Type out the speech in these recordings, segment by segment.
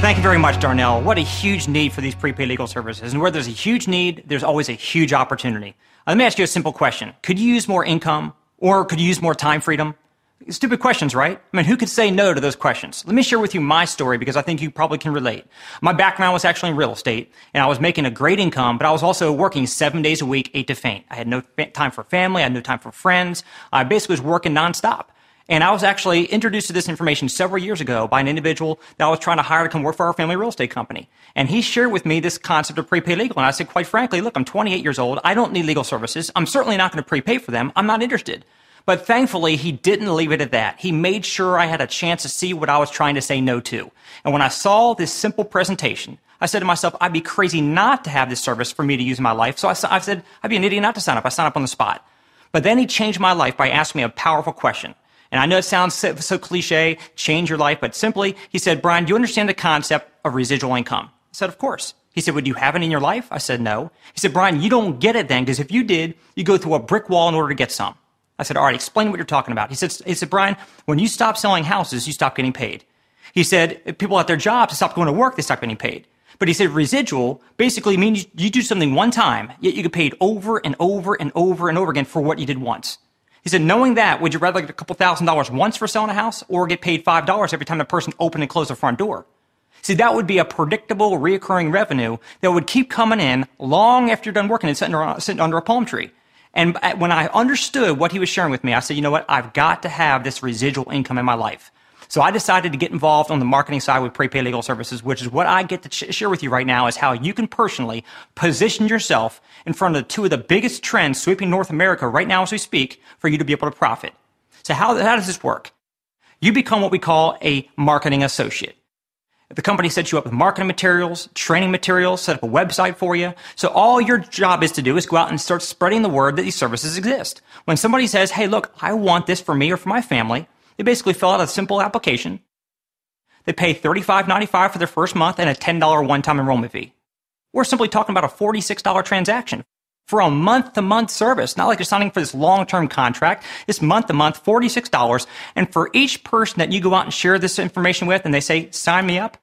Thank you very much, Darnell. What a huge need for these prepaid legal services. And where there's a huge need, there's always a huge opportunity. Let me ask you a simple question. Could you use more income, or could you use more time freedom? Stupid questions, right? I mean, who could say no to those questions? Let me share with you my story because I think you probably can relate. My background was actually in real estate, and I was making a great income, but I was also working 7 days a week, 8 to faint. I had no time for family. I had no time for friends. I basically was working nonstop. And I was actually introduced to this information several years ago by an individual that I was trying to hire to come work for our family real estate company. And he shared with me this concept of prepaid legal. And I said, quite frankly, look, I'm 28 years old. I don't need legal services. I'm certainly not going to prepay for them. I'm not interested. But thankfully, he didn't leave it at that. He made sure I had a chance to see what I was trying to say no to. And when I saw this simple presentation, I said to myself, I'd be crazy not to have this service for me to use in my life. So I said, I'd be an idiot not to sign up. I signed up on the spot. But then he changed my life by asking me a powerful question. And I know it sounds so cliche, change your life, but simply, he said, Brian, do you understand the concept of residual income? I said, of course. He said, would you have it in your life? I said, no. He said, Brian, you don't get it then, because if you did, you go through a brick wall in order to get some. I said, all right, explain what you're talking about. He said, Brian, when you stop selling houses, you stop getting paid. He said, if people at their jobs, they stop going to work, they stop getting paid. But he said residual basically means you do something one time, yet you get paid over and over and over and over again for what you did once. He said, knowing that, would you rather get a couple $1,000s once for selling a house or get paid $5 every time the person opened and closed the front door? See, that would be a predictable, reoccurring revenue that would keep coming in long after you're done working and sitting under a palm tree. And when I understood what he was sharing with me, I said, you know what? I've got to have this residual income in my life. So I decided to get involved on the marketing side with Prepaid Legal Services, which is what I get to share with you right now, is how you can personally position yourself in front of two of the biggest trends sweeping North America right now as we speak for you to be able to profit. So how does this work? You become what we call a marketing associate. The company sets you up with marketing materials, training materials, set up a website for you. So all your job is to do is go out and start spreading the word that these services exist. When somebody says, hey, look, I want this for me or for my family, they basically fill out a simple application. They pay $35.95 for their first month and a $10 one-time enrollment fee. We're simply talking about a $46 transaction for a month-to-month service. Not like you're signing for this long-term contract. It's month-to-month, $46. And for each person that you go out and share this information with and they say, sign me up,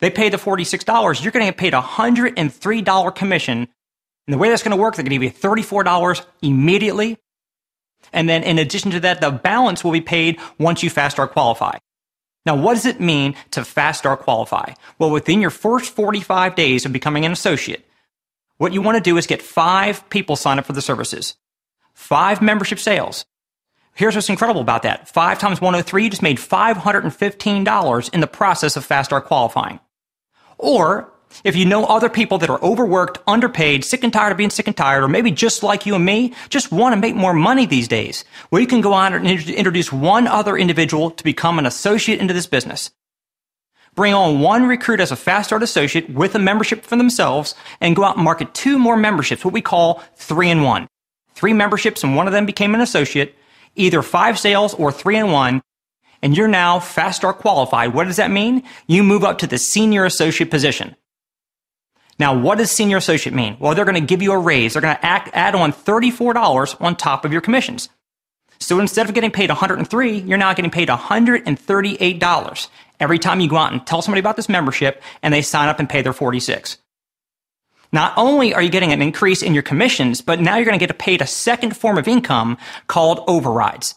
they pay the $46. You're going to get paid a $103 commission. And the way that's going to work, they're going to give you $34 immediately. And then in addition to that, the balance will be paid once you fast start qualify. Now, what does it mean to fast start qualify? Well, within your first 45 days of becoming an associate, what you want to do is get 5 people signed up for the services. 5 membership sales. Here's what's incredible about that. 5 times 103, you just made $515 in the process of fast start qualifying. Or if you know other people that are overworked, underpaid, sick and tired of being sick and tired, or maybe just like you and me, just want to make more money these days, well, you can go on and introduce one other individual to become an associate into this business. Bring on one recruit as a fast start associate with a membership for themselves and go out and market 2 more memberships, what we call 3-in-1. 3 memberships and one of them became an associate, either 5 sales or 3-in-1, and you're now fast start qualified. What does that mean? You move up to the senior associate position. Now, what does senior associate mean? Well, they're going to give you a raise. They're going to add on $34 on top of your commissions. So instead of getting paid $103, you're now getting paid $138 every time you go out and tell somebody about this membership and they sign up and pay their $46. Not only are you getting an increase in your commissions, but now you're going to get paid a second form of income called overrides.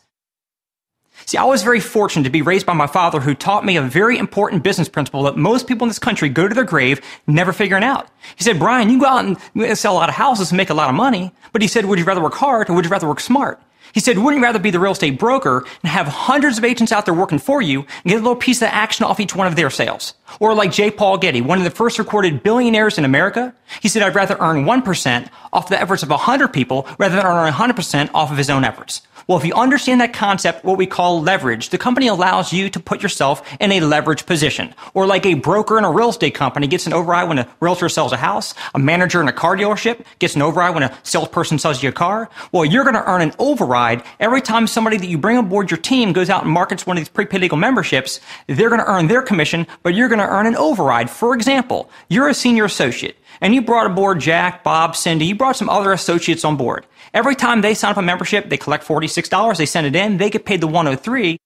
See, I was very fortunate to be raised by my father, who taught me a very important business principle that most people in this country go to their grave never figuring out. He said, Brian, you can go out and sell a lot of houses and make a lot of money. But he said, would you rather work hard or would you rather work smart? He said, wouldn't you rather be the real estate broker and have hundreds of agents out there working for you and get a little piece of action off each one of their sales? Or like J. Paul Getty, one of the first recorded billionaires in America, he said, I'd rather earn 1% off the efforts of 100 people rather than earn 100% off of his own efforts. Well, if you understand that concept, what we call leverage, the company allows you to put yourself in a leverage position. Or like a broker in a real estate company gets an override when a realtor sells a house, a manager in a car dealership gets an override when a salesperson sells you a car. Well, you're going to earn an override every time somebody that you bring aboard your team goes out and markets one of these prepaid legal memberships. They're going to earn their commission, but you're going to earn an override. For example, you're a senior associate and you brought aboard Jack, Bob, Cindy, you brought some other associates on board. Every time they sign up a membership, they collect $46, they send it in, they get paid the $103.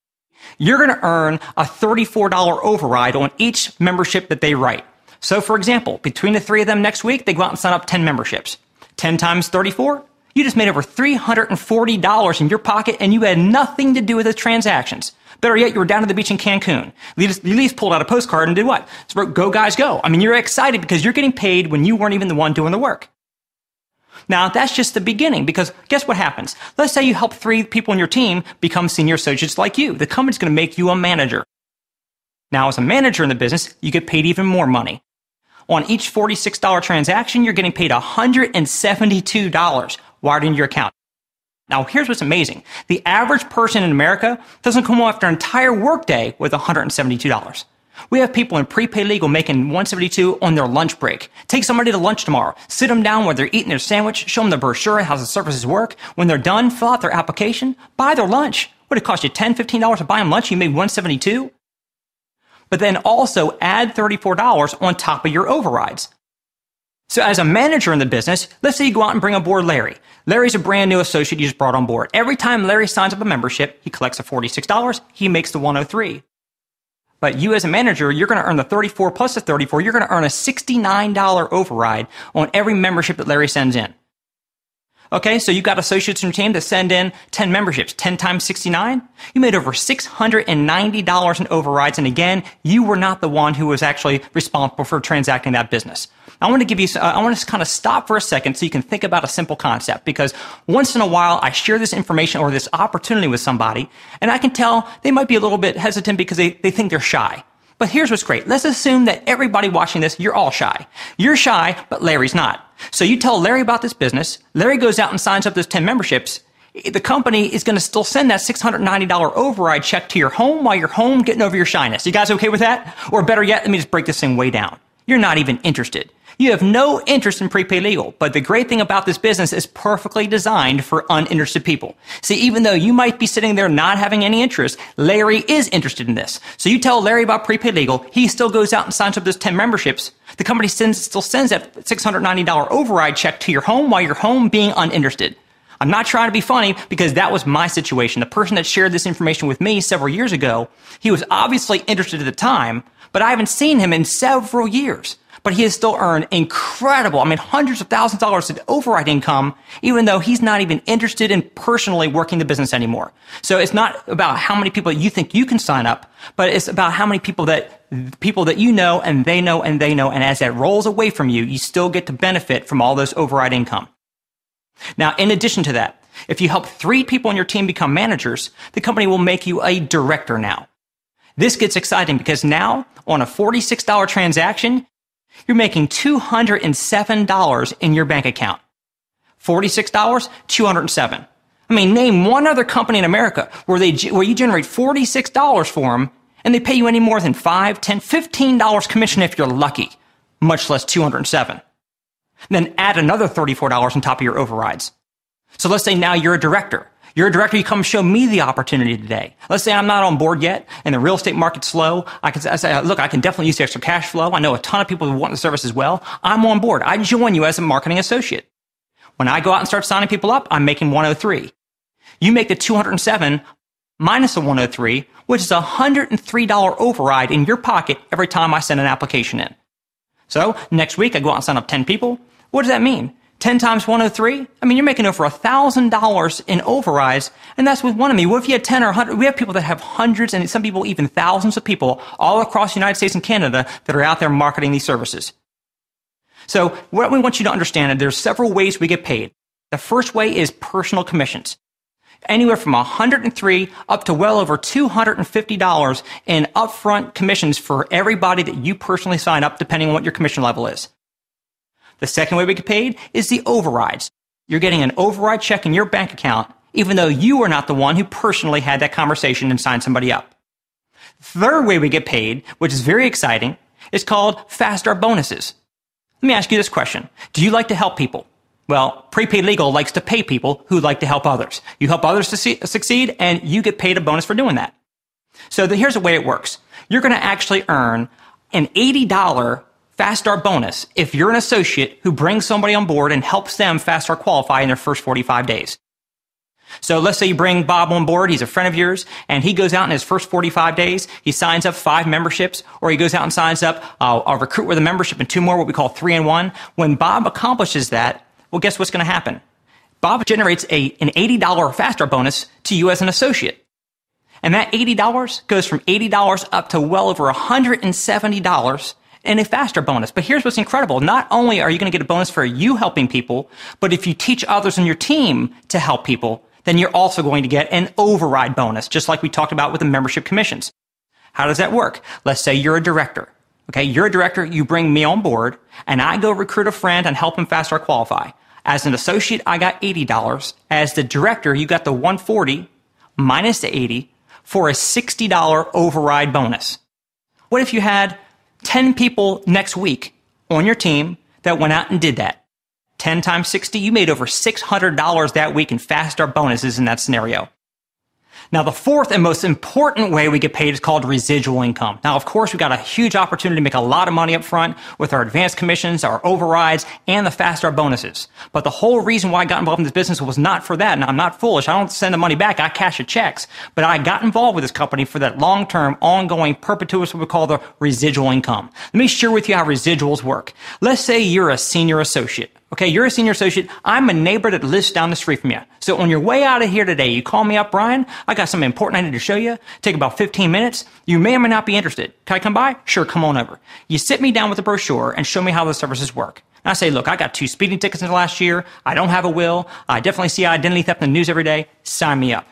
you're going to earn a $34 override on each membership that they write. So, for example, between the three of them next week, they go out and sign up 10 memberships. 10 times 34, you just made over $340 in your pocket, and you had nothing to do with the transactions. Better yet, you were down at the beach in Cancun. You at least pulled out a postcard and did what? So wrote, "Go guys, go." I mean, you're excited because you're getting paid when you weren't even the one doing the work. Now, that's just the beginning, because guess what happens? Let's say you help 3 people on your team become senior associates like you. The company's going to make you a manager. Now, as a manager in the business, you get paid even more money. On each $46 transaction, you're getting paid $172 wired into your account. Now, here's what's amazing. The average person in America doesn't come off their entire workday with $172. We have people in prepaid legal making $172 on their lunch break. Take somebody to lunch tomorrow. Sit them down while they're eating their sandwich. Show them the brochure, how the services work. When they're done, fill out their application. Buy their lunch. What did it cost you, $10, $15 to buy them lunch? You made $172? But then also add $34 on top of your overrides. So as a manager in the business, let's say you go out and bring aboard Larry. Larry's a brand new associate you just brought on board. Every time Larry signs up a membership, he collects the $46, he makes the $103. But you as a manager, you're going to earn the 34 plus the 34. You're going to earn a $69 override on every membership that Larry sends in. Okay, so you've got associates in your team that send in 10 memberships. 10 times 69? You made over $690 in overrides. And again, you were not the one who was actually responsible for transacting that business. I want to kind of stop for a second so you can think about a simple concept, because once in a while I share this information or this opportunity with somebody, and I can tell they might be a little bit hesitant because they think they're shy. But here's what's great. Let's assume that everybody watching this, you're all shy. You're shy, but Larry's not. So you tell Larry about this business. Larry goes out and signs up those 10 memberships. The company is going to still send that $690 override check to your home while you're home getting over your shyness. You guys okay with that? Or better yet, let me just break this thing way down. You're not even interested. You have no interest in prepaid legal, but the great thing about this business is perfectly designed for uninterested people. See, even though you might be sitting there not having any interest, Larry is interested in this. So you tell Larry about prepaid legal, he still goes out and signs up those 10 memberships. The company still sends that $690 override check to your home while you're home being uninterested. I'm not trying to be funny, because that was my situation. The person that shared this information with me several years ago, he was obviously interested at the time, but I haven't seen him in several years. But he has still earned incredible, hundreds of thousands of dollars in override income, even though he's not even interested in personally working the business anymore. So it's not about how many people you think you can sign up, but it's about how many people that you know, and they know, and they know. And as that rolls away from you, you still get to benefit from all those override income. Now, in addition to that, if you help 3 people on your team become managers, the company will make you a director now. This gets exciting because now, on a $46 transaction, you're making $207 in your bank account. $46, $207. Name one other company in America where you generate $46 for them and they pay you any more than $5, $10, $15 commission if you're lucky, much less $207. Then add another $34 on top of your overrides. So let's say now you're a director. You're a director, you come show me the opportunity today. Let's say I'm not on board yet and the real estate market's slow. I say, look, I can definitely use the extra cash flow. I know a ton of people who want the service as well. I'm on board. I join you as a marketing associate. When I go out and start signing people up, I'm making 103. You make the 207 minus the 103, which is a $103 override in your pocket every time I send an application in. So next week, I go out and sign up 10 people. What does that mean? 10 times 103? You're making over $1,000 in overrides, and that's with one of me. What if you had 10 or 100? We have people that have hundreds, and some people even thousands of people all across the United States and Canada that are out there marketing these services. So what we want you to understand is there's several ways we get paid. The first way is personal commissions. Anywhere from $103 up to well over $250 in upfront commissions for everybody that you personally sign up, depending on what your commission level is. The second way we get paid is the overrides. You're getting an override check in your bank account, even though you were not the one who personally had that conversation and signed somebody up. Third way we get paid, which is very exciting, is called fast start bonuses. Let me ask you this question. Do you like to help people? Well, Prepaid Legal likes to pay people who like to help others. You help others to succeed, and you get paid a bonus for doing that. So here's the way it works. You're going to actually earn an $80 fast start bonus if you're an associate who brings somebody on board and helps them fast start qualify in their first 45 days. So let's say you bring Bob on board. He's a friend of yours, and he goes out in his first 45 days. He signs up 5 memberships, or he goes out and signs up a recruit with a membership and 2 more, what we call 3-in-1. When Bob accomplishes that, well, guess what's going to happen? Bob generates an $80 fast start bonus to you as an associate. And that $80 goes from $80 up to well over $170 in a fast start bonus. But here's what's incredible. Not only are you going to get a bonus for you helping people, but if you teach others on your team to help people, then you're also going to get an override bonus, just like we talked about with the membership commissions. How does that work? Let's say you're a director. Okay, you're a director, you bring me on board, and I go recruit a friend and help him fast start qualify. As an associate, I got $80. As the director, you got the $140 minus the $80 for a $60 override bonus. What if you had 10 people next week on your team that went out and did that? 10 times 60, you made over $600 that week in fast start bonuses in that scenario. Now, the fourth and most important way we get paid is called residual income. Now, of course, we've got a huge opportunity to make a lot of money up front with our advanced commissions, our overrides, and the fast start bonuses. But the whole reason why I got involved in this business was not for that. And I'm not foolish. I don't send the money back. I cash the checks. But I got involved with this company for that long-term, ongoing, perpetuous, what we call the residual income. Let me share with you how residuals work. Let's say you're a senior associate. Okay, you're a senior associate. I'm a neighbor that lives down the street from you. So on your way out of here today, you call me up, Brian. I got something important I need to show you. Take about 15 minutes. You may or may not be interested. Can I come by? Sure, come on over. You sit me down with a brochure and show me how the services work. And I say, look, I got 2 speeding tickets in the last year. I don't have a will. I definitely see identity theft in the news every day. Sign me up.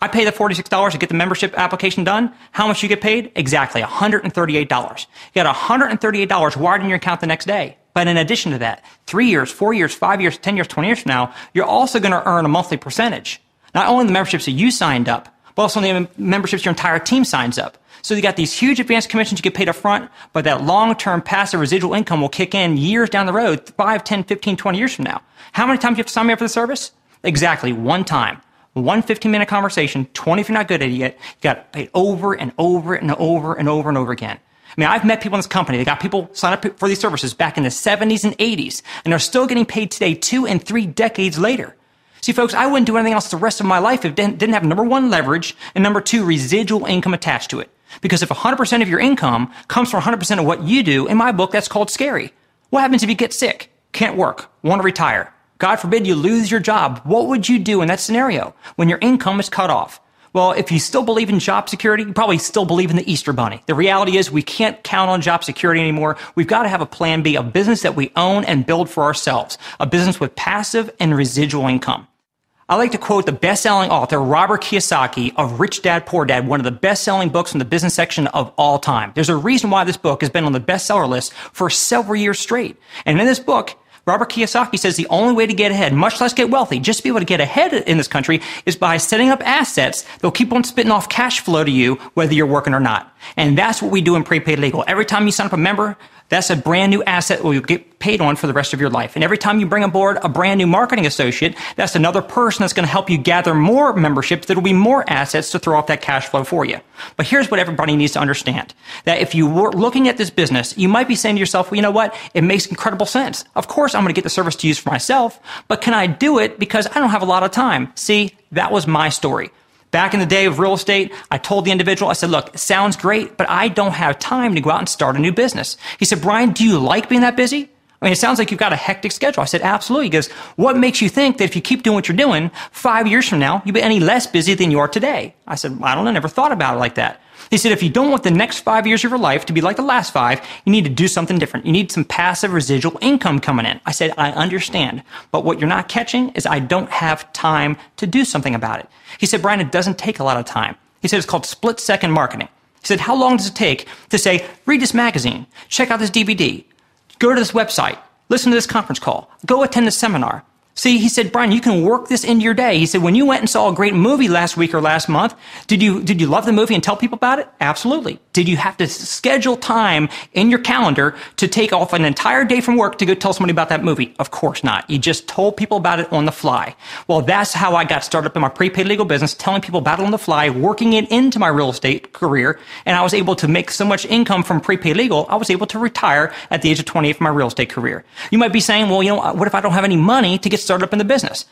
I pay the $46 to get the membership application done. How much you get paid? Exactly, $138. You got $138 wired in your account the next day. But in addition to that, 3 years, 4 years, 5 years, 10 years, 20 years from now, you're also going to earn a monthly percentage. Not only the memberships that you signed up, but also the memberships your entire team signs up. So you got these huge advanced commissions you get paid up front, but that long-term passive residual income will kick in years down the road, 5, 10, 15, 20 years from now. How many times do you have to sign me up for the service? Exactly, 1 time. 1 15-minute conversation, 20 if you're not good at it yet. You got paid over and over and over and over and over again. I mean, I've met people in this company. They got people sign up for these services back in the 70s and 80s, and they're still getting paid today 2 and 3 decades later. See, folks, I wouldn't do anything else the rest of my life if it didn't have number 1, leverage, and number 2, residual income attached to it. Because if 100% of your income comes from 100% of what you do, in my book, that's called scary. What happens if you get sick, can't work, want to retire? God forbid you lose your job. What would you do in that scenario when your income is cut off? Well, if you still believe in job security, you probably still believe in the Easter Bunny. The reality is we can't count on job security anymore. We've got to have a plan B, a business that we own and build for ourselves, a business with passive and residual income. I like to quote the best-selling author, Robert Kiyosaki, of Rich Dad, Poor Dad, one of the best-selling books in the business section of all time. There's a reason why this book has been on the bestseller list for several years straight. And in this book, Robert Kiyosaki says the only way to get ahead, much less get wealthy, just to be able to get ahead in this country, is by setting up assets that'll keep on spitting off cash flow to you, whether you're working or not. And that's what we do in Prepaid Legal. Every time you sign up a member, that's a brand new asset that you'll get paid on for the rest of your life. And every time you bring aboard a brand new marketing associate, that's another person that's going to help you gather more memberships that will be more assets to throw off that cash flow for you. But here's what everybody needs to understand. That if you were looking at this business, you might be saying to yourself, well, you know what? It makes incredible sense. Of course, I'm going to get the service to use for myself, but can I do it because I don't have a lot of time? See, that was my story. Back in the day of real estate, I told the individual, I said, look, it sounds great, but I don't have time to go out and start a new business. He said, Brian, do you like being that busy? I mean, it sounds like you've got a hectic schedule. I said, absolutely. He goes, what makes you think that if you keep doing what you're doing, 5 years from now, you'll be any less busy than you are today? I said, I don't know, never thought about it like that. He said, if you don't want the next 5 years of your life to be like the last 5, you need to do something different. You need some passive residual income coming in. I said, I understand. But what you're not catching is I don't have time to do something about it. He said, Brian, it doesn't take a lot of time. He said, it's called split-second marketing. He said, how long does it take to say, read this magazine, check out this DVD, go to this website, listen to this conference call, go attend this seminar? See, he said, Brian, you can work this into your day. He said, when you went and saw a great movie last week or last month, did you love the movie and tell people about it? Absolutely. Did you have to schedule time in your calendar to take off an entire day from work to go tell somebody about that movie? Of course not. You just told people about it on the fly. Well, that's how I got started up in my prepaid legal business, telling people about it on the fly, working it into my real estate career, and I was able to make so much income from prepaid legal, I was able to retire at the age of 28 from my real estate career. You might be saying, well, you know, what if I don't have any money to get started up in the business?